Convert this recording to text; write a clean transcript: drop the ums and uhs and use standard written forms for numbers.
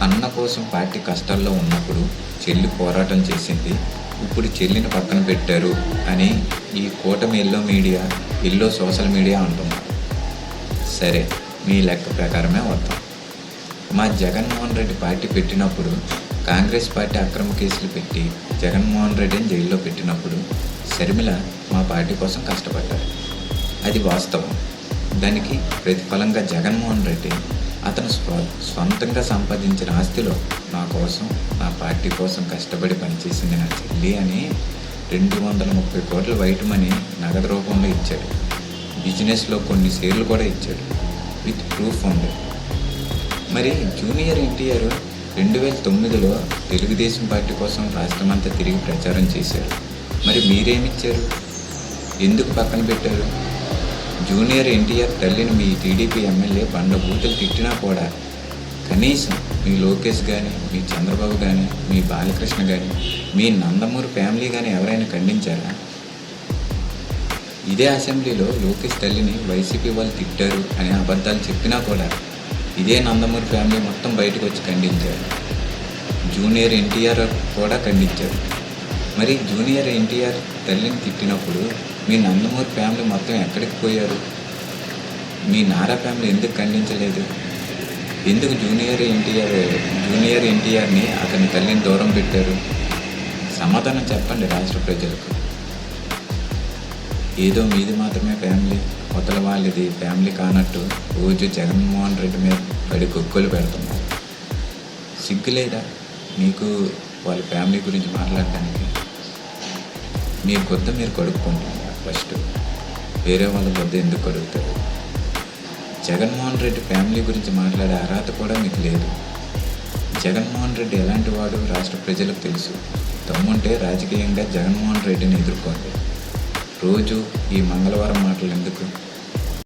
అన్న కోసం పార్టీ కష్టాల్లో ఉన్నప్పుడు చెల్లి పోరాటం చేసింది. ఇప్పుడు చెల్లిని పక్కన పెట్టారు అని ఈ కూటమి ఎల్లో సోషల్ మీడియా అంటున్నారు. సరే, మీ లెక్క ప్రకారమే వద్దాం. మా జగన్మోహన్ రెడ్డి పార్టీ పెట్టినప్పుడు, కాంగ్రెస్ పార్టీ అక్రమ కేసులు పెట్టి జగన్మోహన్ రెడ్డిని జైల్లో పెట్టినప్పుడు షర్మిల మా పార్టీ కోసం కష్టపడ్డారు. అది వాస్తవం. దానికి ప్రతిఫలంగా జగన్మోహన్ రెడ్డి అతను సొంతంగా సంపాదించిన ఆస్తిలో నా కోసం, నా పార్టీ కోసం కష్టపడి పనిచేసింది నా చెల్లి అని 230 కోట్ల వైట్ మనీ నగదు రూపంలో ఇచ్చాడు. బిజినెస్లో కొన్ని షేర్లు కూడా ఇచ్చాడు, విత్ ప్రూఫ్ ఉంది. మరి జూనియర్ ఎన్టీఆర్ 2009లో తెలుగుదేశం పార్టీ కోసం రాష్ట్రమంతా తిరిగి ప్రచారం చేశారు. మరి మీరేమిచ్చారు? ఎందుకు పక్కన పెట్టారు? జూనియర్ ఎన్టీఆర్ తల్లిని మీ టీడీపీ ఎమ్మెల్యే బండ బూతులు తిట్టినా కూడా కనీసం మీ లోకేష్ కానీ, మీ చంద్రబాబు కానీ, మీ బాలకృష్ణ కానీ, మీ నందమూరి ఫ్యామిలీ కానీ ఎవరైనా ఖండించారా? ఇదే అసెంబ్లీలో లోకేష్ తల్లిని వైసీపీ వాళ్ళు తిట్టారు అనే అబద్ధాలు చెప్పినా కూడా ఇదే నందమూరి ఫ్యామిలీ మొత్తం బయటకు వచ్చి ఖండించారు. జూనియర్ ఎన్టీఆర్ కూడా ఖండించారు. మరి జూనియర్ ఎన్టీఆర్ తల్లిని తిట్టినప్పుడు మీ నందమూరి ఫ్యామిలీ మొత్తం ఎక్కడికి పోయారు? మీ నారా ఫ్యామిలీ ఎందుకు ఖండించలేదు? ఎందుకు జూనియర్ ఎన్టీఆర్ని అతని తల్లిని దూరం పెట్టారు? సమాధానం చెప్పండి రాష్ట్ర ప్రజలకు. ఏదో మీది మాత్రమే ఫ్యామిలీ, అవతల వాళ్ళది ఫ్యామిలీ కానట్టు రోజు జగన్మోహన్ రెడ్డి మీద పడి కుక్కలు పెడుతున్నారు. సిగ్గులేదా మీకు వాళ్ళ ఫ్యామిలీ గురించి మాట్లాడటానికి? మీ గొద్ద మీరు కడుక్కుంటున్నారు. ఫస్ట్ వేరే వాళ్ళ గొద్ద ఎందుకు కడుగుతారు? జగన్మోహన్ రెడ్డి ఫ్యామిలీ గురించి మాట్లాడే అర్హత కూడా మీకు లేదు. జగన్మోహన్ రెడ్డి ఎలాంటి వాడు రాష్ట్ర ప్రజలకు తెలుసు. దమ్ముంటే రాజకీయంగా జగన్మోహన్ రెడ్డిని ఎదుర్కోండి. రోజు ఈ మంగళవారం మాటలు ఎందుకు?